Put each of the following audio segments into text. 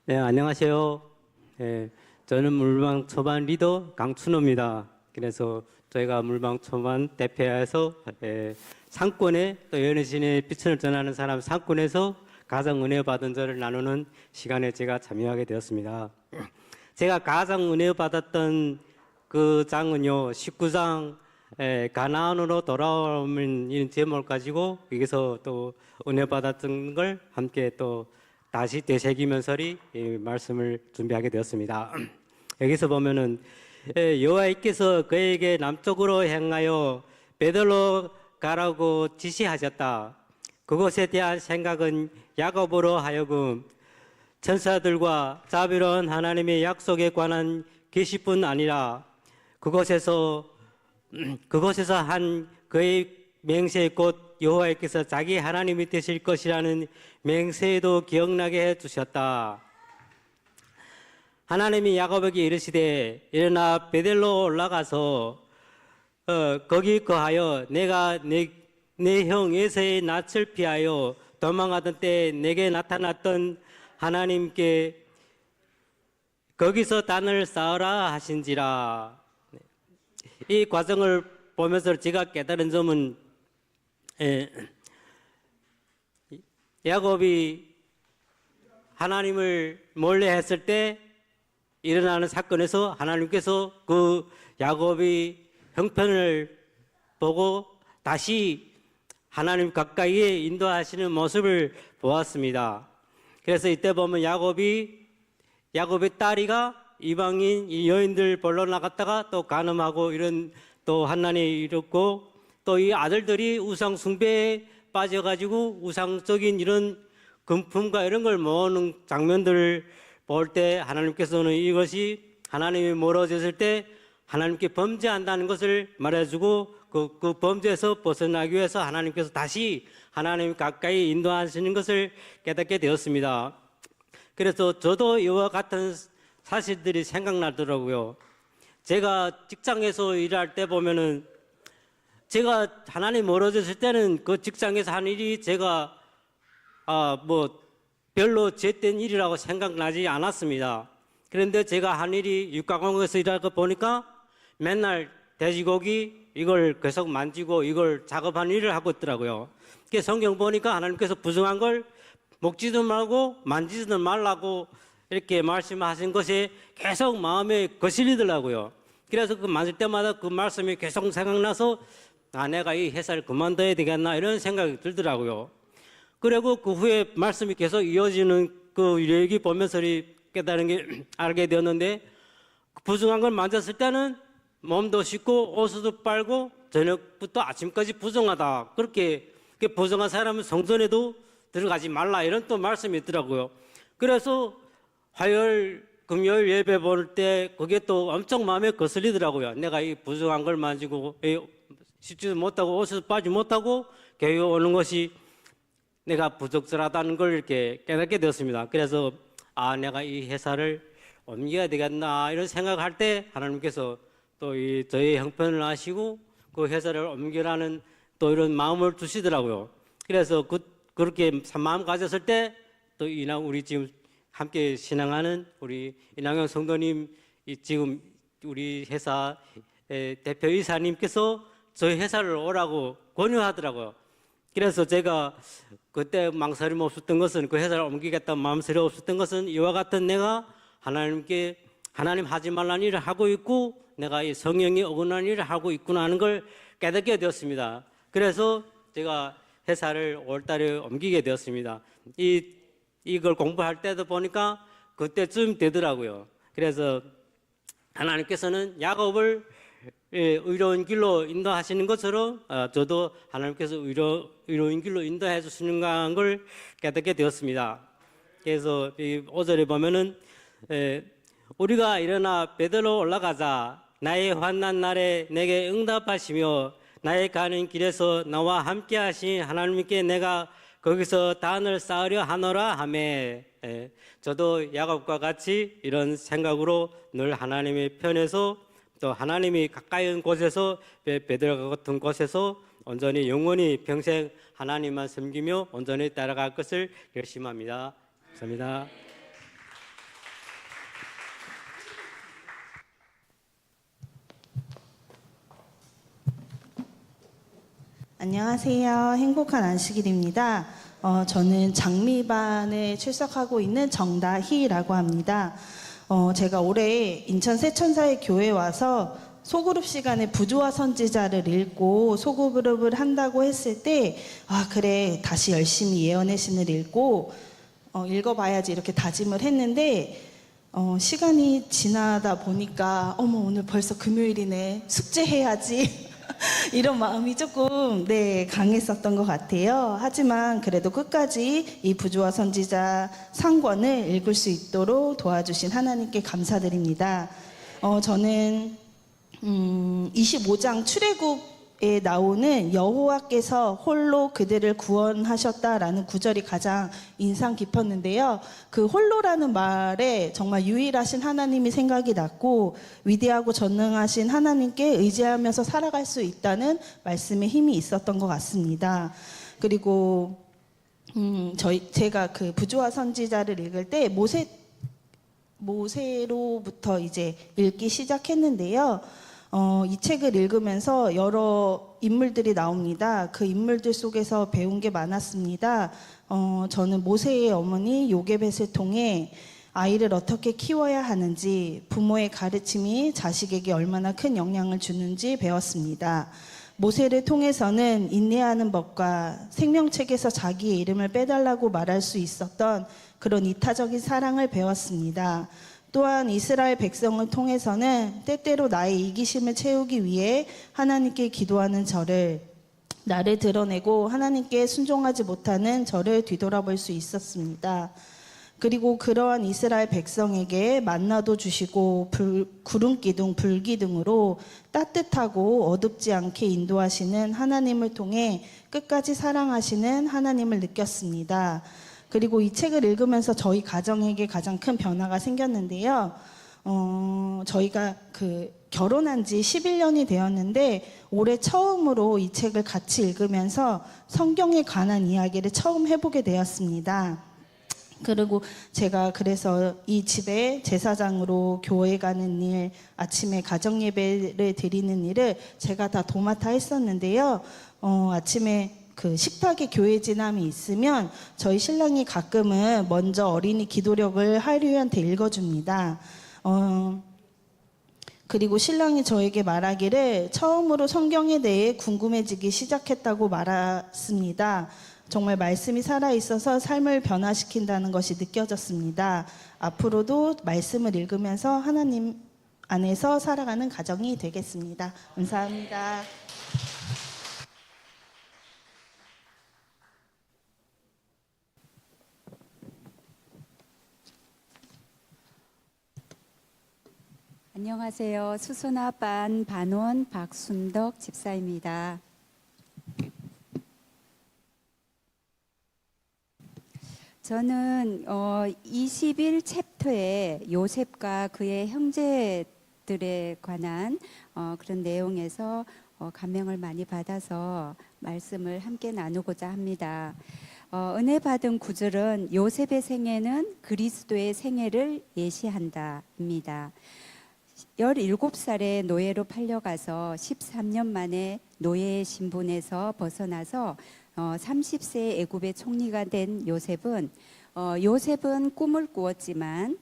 네, 안녕하세요. 저는 물방 초반 리더 강춘호입니다. 그래서 저희가 물방 초반 대표해서 상권에 또 연예신의 빛을 전하는 사람 상권에서 가장 은혜 받은 저를 나누는 시간에 제가 참여하게 되었습니다. 제가 가장 은혜 받았던 그 장은요, 19장 가나안으로 돌아오는 이런 제목을 가지고 여기서 또 은혜 받았던 걸 함께 또 다시 되새기면서리 말씀을 준비하게 되었습니다. 여기서 보면은 여호와께서 그에게 남쪽으로 향하여 베들로 가라고 지시하셨다. 그곳에 대한 생각은 야곱으로 하여금 천사들과 자비로운 하나님의 약속에 관한 계시뿐 아니라 그곳에서 한 그의 맹세 곧 여호와께서 자기 하나님이 되실 것이라는 맹세도 기억나게 해주셨다. 하나님이 야곱에게 이르시되 일어나 베델로 올라가서 거기 거하여 내가 내 형 에서의 낯을 피하여 도망하던 때 내게 나타났던 하나님께 거기서 단을 쌓으라 하신지라. 이 과정을 보면서 제가 깨달은 점은 야곱이 하나님을 몰래 했을 때 일어나는 사건에서 하나님께서 그 야곱이 형편을 보고 다시 하나님 가까이에 인도하시는 모습을 보았습니다. 그래서 이때 보면 야곱의 딸이가 이방인 이 여인들 보러 나갔다가 또 간음하고 이런 또 환난이 일었고 또 이 아들들이 우상 숭배에 빠져가지고 우상적인 이런 금품과 이런 걸 모으는 장면들을 볼 때 하나님께서는 이것이 하나님이 멀어졌을 때 하나님께 범죄한다는 것을 말해주고 그 범죄에서 벗어나기 위해서 하나님께서 다시 하나님 가까이 인도하시는 것을 깨닫게 되었습니다. 그래서 저도 이와 같은 사실들이 생각나더라고요. 제가 직장에서 일할 때 보면은 제가 하나님 멀어졌을 때는 그 직장에서 한 일이 제가 별로 죄된 일이라고 생각나지 않았습니다. 그런데 제가 한 일이 육가공에서 일하다 보니까 맨날 돼지고기 이걸 계속 만지고 이걸 작업하는 일을 하고 있더라고요. 그래서 성경 보니까 하나님께서 부정한 걸 먹지도 말고 만지지도 말라고 이렇게 말씀하신 것이 계속 마음에 거슬리더라고요. 그래서 그 만질 때마다 그 말씀이 계속 생각나서 내가 이 회사를 그만둬야 되겠나 이런 생각이 들더라고요. 그리고 그 후에 말씀이 계속 이어지는 그 얘기 보면서 깨달은 게 알게 되었는데 부정한 걸 만졌을 때는 몸도 씻고 옷도 빨고 저녁부터 아침까지 부정하다. 그렇게 부정한 사람은 성전에도 들어가지 말라 이런 또 말씀이 있더라고요. 그래서 화요일, 금요일 예배 볼 때 그게 또 엄청 마음에 거슬리더라고요. 내가 이 부정한 걸 만지고 씻지도 못하고 옷을 빠지 못하고 교회 오는 것이 내가 부적절하다는 걸 이렇게 깨닫게 되었습니다. 그래서 내가 이 회사를 옮겨야 되겠나 이런 생각할 때 하나님께서 또 저의 형편을 아시고 그 회사를 옮기라는 또 이런 마음을 주시더라고요. 그래서 그렇게 마음 가졌을 때 또 우리 지금 함께 신앙하는 우리 이낙영 성도님 지금 우리 회사 대표이사님께서 저희 회사를 오라고 권유하더라고요. 그래서 제가 그때 망설임 없었던 것은 그 회사를 옮기겠다는 마음설이 없었던 것은 이와 같은 내가 하나님께 하나님 하지 말라는 일을 하고 있고 내가 이 성령이 어긋나는 일을 하고 있구나 하는 걸 깨닫게 되었습니다. 그래서 제가 회사를 5월달에 옮기게 되었습니다. 이걸 공부할 때도 보니까 그때쯤 되더라고요. 그래서 하나님께서는 야곱을 의로운 길로 인도하시는 것처럼 저도 하나님께서 의로운 길로 인도해 주시는 걸 깨닫게 되었습니다. 그래서 이 5절에 보면은 우리가 일어나 베들로 올라가자 나의 환난 날에 내게 응답하시며 나의 가는 길에서 나와 함께 하신 하나님께 내가 거기서 단을 쌓으려 하노라 하며 저도 야곱과 같이 이런 생각으로 늘 하나님의 편에서 또 하나님이 가까이 있는 곳에서 베드로 같은 곳에서 온전히 영원히 평생 하나님만 섬기며 온전히 따라갈 것을 결심합니다. 감사합니다. 안녕하세요. 행복한 안식일입니다. 저는 장미반에 출석하고 있는 정다희라고 합니다. 제가 올해 인천 세천사의 교회에 와서 소그룹 시간에 부조화 선지자를 읽고 소그룹을 한다고 했을 때, 아, 그래, 다시 열심히 예언의 신을 읽고, 읽어봐야지 이렇게 다짐을 했는데, 시간이 지나다 보니까, 어머, 오늘 벌써 금요일이네. 숙제해야지. 이런 마음이 조금 강했었던 것 같아요. 하지만 그래도 끝까지 이 부조화 선지자 상권을 읽을 수 있도록 도와주신 하나님께 감사드립니다. 저는 25장 출애굽에 나오는 여호와께서 홀로 그들을 구원하셨다라는 구절이 가장 인상 깊었는데요. 그 홀로라는 말에 정말 유일하신 하나님이 생각이 났고 위대하고 전능하신 하나님께 의지하면서 살아갈 수 있다는 말씀에 힘이 있었던 것 같습니다. 그리고 제가 그 부조화 선지자를 읽을 때 모세로부터 이제 읽기 시작했는데요. 이 책을 읽으면서 여러 인물들이 나옵니다. 그 인물들 속에서 배운 게 많았습니다. 저는 모세의 어머니 요게벳을 통해 아이를 어떻게 키워야 하는지, 부모의 가르침이 자식에게 얼마나 큰 영향을 주는지 배웠습니다. 모세를 통해서는 인내하는 법과 생명책에서 자기의 이름을 빼달라고 말할 수 있었던 그런 이타적인 사랑을 배웠습니다. 또한 이스라엘 백성을 통해서는 때때로 나의 이기심을 채우기 위해 하나님께 기도하는 나를 드러내고 하나님께 순종하지 못하는 저를 뒤돌아볼 수 있었습니다. 그리고 그러한 이스라엘 백성에게 만나도 주시고 구름기둥, 불기둥으로 따뜻하고 어둡지 않게 인도하시는 하나님을 통해 끝까지 사랑하시는 하나님을 느꼈습니다. 그리고 이 책을 읽으면서 저희 가정에게 가장 큰 변화가 생겼는데요. 저희가 결혼한 지 11년이 되었는데 올해 처음으로 이 책을 같이 읽으면서 성경에 관한 이야기를 처음 해보게 되었습니다. 그리고 제가 그래서 이 집에 제사장으로 교회 가는 일, 아침에 가정 예배를 드리는 일을 제가 다 도맡아 했었는데요. 아침에 식탁에 교회 지남이 있으면 저희 신랑이 가끔은 먼저 어린이 기도력을 하류한테 읽어줍니다. 그리고 신랑이 저에게 말하기를 처음으로 성경에 대해 궁금해지기 시작했다고 말했습니다. 정말 말씀이 살아있어서 삶을 변화시킨다는 것이 느껴졌습니다. 앞으로도 말씀을 읽으면서 하나님 안에서 살아가는 가정이 되겠습니다. 감사합니다. 안녕하세요. 수소나반 반원 박순덕 집사입니다. 저는 21챕터에 요셉과 그의 형제들에 관한 그런 내용에서 감명을 많이 받아서 말씀을 함께 나누고자 합니다. 은혜 받은 구절은 요셉의 생애는 그리스도의 생애를 예시한다입니다. 17살에 노예로 팔려가서 13년 만에 노예의 신분에서 벗어나서 30세에 애굽의 총리가 된 요셉은 꿈을 꾸었지만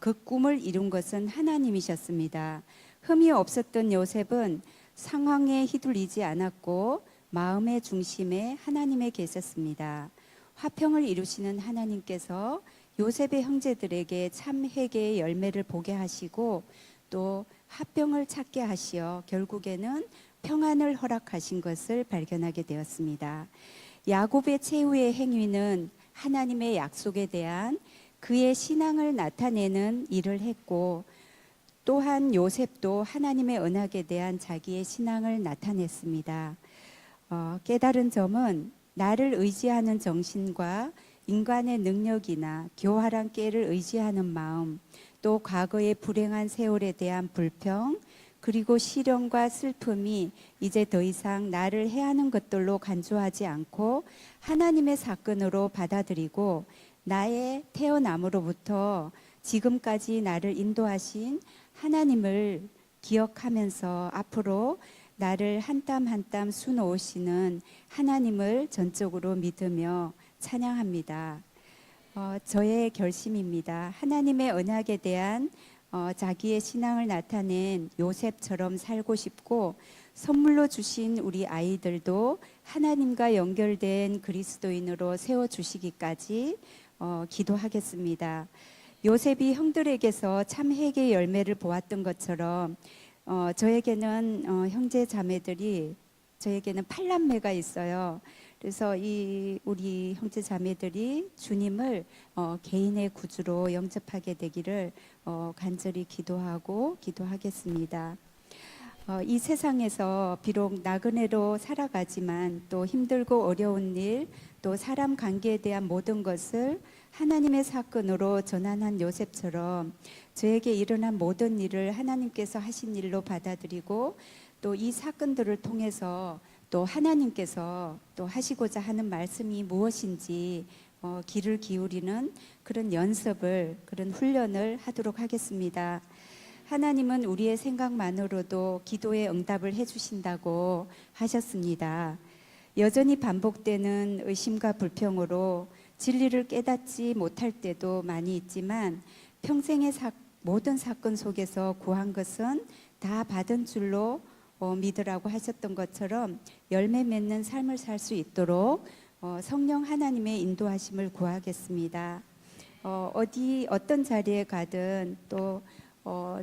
그 꿈을 이룬 것은 하나님이셨습니다. 흠이 없었던 요셉은 상황에 휘둘리지 않았고 마음의 중심에 하나님에 계셨습니다. 화평을 이루시는 하나님께서 요셉의 형제들에게 참 회개의 열매를 보게 하시고 또 화평을 찾게 하시어 결국에는 평안을 허락하신 것을 발견하게 되었습니다. 야곱의 최후의 행위는 하나님의 약속에 대한 그의 신앙을 나타내는 일을 했고 또한 요셉도 하나님의 언약에 대한 자기의 신앙을 나타냈습니다. 깨달은 점은 나를 의지하는 정신과 인간의 능력이나 교활한 꾀를 의지하는 마음, 또 과거의 불행한 세월에 대한 불평, 그리고 시련과 슬픔이 이제 더 이상 나를 해하는 것들로 간주하지 않고 하나님의 사건으로 받아들이고 나의 태어남으로부터 지금까지 나를 인도하신 하나님을 기억하면서 앞으로 나를 한 땀 한 땀 수놓으시는 하나님을 전적으로 믿으며 찬양합니다. 저의 결심입니다. 하나님의 언약에 대한 자기의 신앙을 나타낸 요셉처럼 살고 싶고, 선물로 주신 우리 아이들도 하나님과 연결된 그리스도인으로 세워주시기까지 기도하겠습니다. 요셉이 형들에게서 참 회개의 열매를 보았던 것처럼 저에게는 형제 자매들이, 저에게는 8남매가 있어요. 그래서 우리 형제 자매들이 주님을 개인의 구주로 영접하게 되기를 간절히 기도하겠습니다. 이 세상에서 비록 나그네로 살아가지만 또 힘들고 어려운 일, 또 사람 관계에 대한 모든 것을 하나님의 사건으로 전환한 요셉처럼 저에게 일어난 모든 일을 하나님께서 하신 일로 받아들이고, 또 이 사건들을 통해서 또 하나님께서 또 하시고자 하는 말씀이 무엇인지 귀를 기울이는 그런 연습을, 그런 훈련을 하도록 하겠습니다. 하나님은 우리의 생각만으로도 기도에 응답을 해주신다고 하셨습니다. 여전히 반복되는 의심과 불평으로 진리를 깨닫지 못할 때도 많이 있지만, 평생의 모든 사건 속에서 구한 것은 다 받은 줄로 믿으라고 하셨던 것처럼 열매 맺는 삶을 살 수 있도록 성령 하나님의 인도하심을 구하겠습니다. 어떤 자리에 가든 또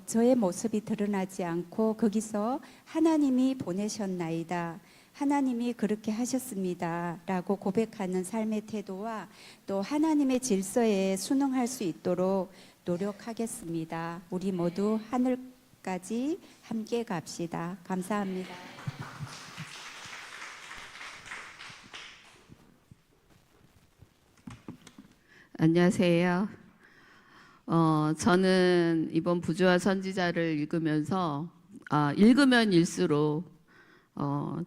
저의 모습이 드러나지 않고 거기서 하나님이 보내셨나이다, 하나님이 그렇게 하셨습니다 라고 고백하는 삶의 태도와 또 하나님의 질서에 순응할 수 있도록 노력하겠습니다. 우리 모두 하늘까지 함께 갑시다. 감사합니다. 안녕하세요. 저는 이번 부조화 선지자를 읽으면서 읽으면 읽수록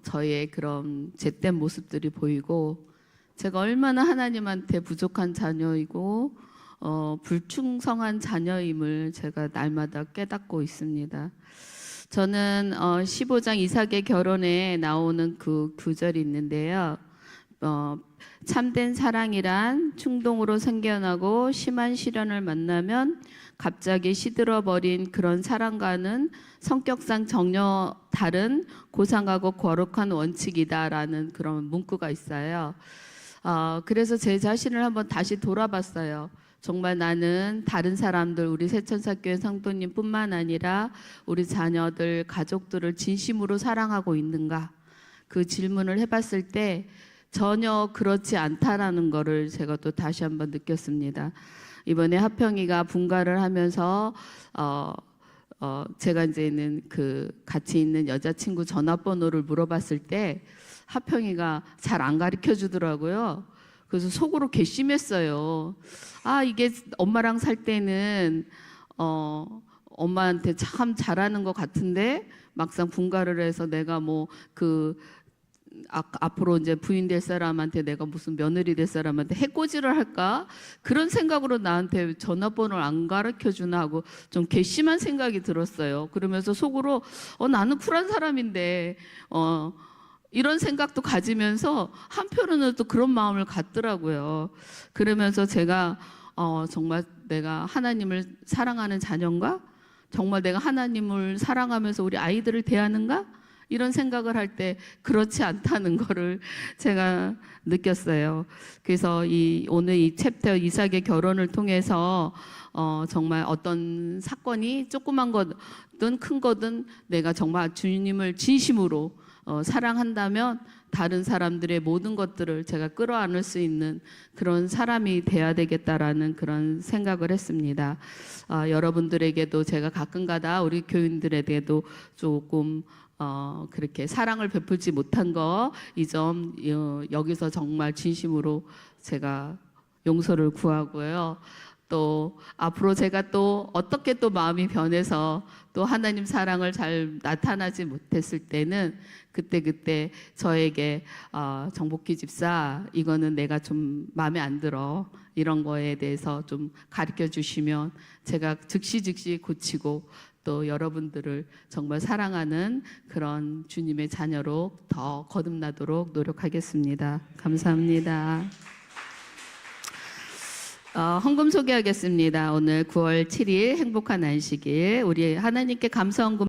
저의 그런 잿된 모습들이 보이고, 제가 얼마나 하나님한테 부족한 자녀이고 불충성한 자녀임을 제가 날마다 깨닫고 있습니다. 저는 15장 이삭의 결혼에 나오는 그 구절이 있는데요. 참된 사랑이란 충동으로 생겨나고 심한 시련을 만나면 갑자기 시들어버린 그런 사랑과는 성격상 전혀 다른 고상하고 거룩한 원칙이다라는 그런 문구가 있어요. 그래서 제 자신을 한번 다시 돌아봤어요. 정말 나는 다른 사람들, 우리 세천사교회 성도님뿐만 아니라 우리 자녀들, 가족들을 진심으로 사랑하고 있는가? 그 질문을 해봤을 때 전혀 그렇지 않다라는 거를 제가 또 다시 한번 느꼈습니다. 이번에 하평이가 분가를 하면서 제가 이제는 그 같이 있는 여자친구 전화번호를 물어봤을 때 하평이가 잘 안 가르쳐 주더라고요. 그래서 속으로 괘씸했어요. 이게 엄마랑 살 때는 엄마한테 참 잘하는 것 같은데 막상 분가를 해서 내가 앞으로 이제 부인 될 사람한테 내가 무슨 며느리 될 사람한테 해코지를 할까? 그런 생각으로 나한테 전화번호를 안 가르쳐 주나 하고 좀 괘씸한 생각이 들었어요. 그러면서 속으로 나는 쿨한 사람인데 이런 생각도 가지면서 한편으로는 또 그런 마음을 갖더라고요. 그러면서 제가 정말 내가 하나님을 사랑하는 자녀인가? 정말 내가 하나님을 사랑하면서 우리 아이들을 대하는가? 이런 생각을 할 때 그렇지 않다는 거를 제가 느꼈어요. 그래서 오늘 이 챕터 이삭의 결혼을 통해서 정말 어떤 사건이 조그만 거든 큰 거든 내가 정말 주님을 진심으로 사랑한다면 다른 사람들의 모든 것들을 제가 끌어안을 수 있는 그런 사람이 돼야 되겠다라는 그런 생각을 했습니다. 여러분들에게도 제가 가끔가다 우리 교인들에게도 조금 그렇게 사랑을 베풀지 못한 거 이 점 여기서 정말 진심으로 제가 용서를 구하고요. 또 앞으로 제가 또 어떻게 또 마음이 변해서 또 하나님 사랑을 잘 나타나지 못했을 때는 그때 저에게 정복희 집사 이거는 내가 좀 마음에 안 들어 이런 거에 대해서 좀 가르쳐 주시면 제가 즉시 고치고 또 여러분들을 정말 사랑하는 그런 주님의 자녀로 더 거듭나도록 노력하겠습니다. 감사합니다. 헌금 소개하겠습니다. 오늘 9월 7일 행복한 안식일 우리 하나님께 감사 헌금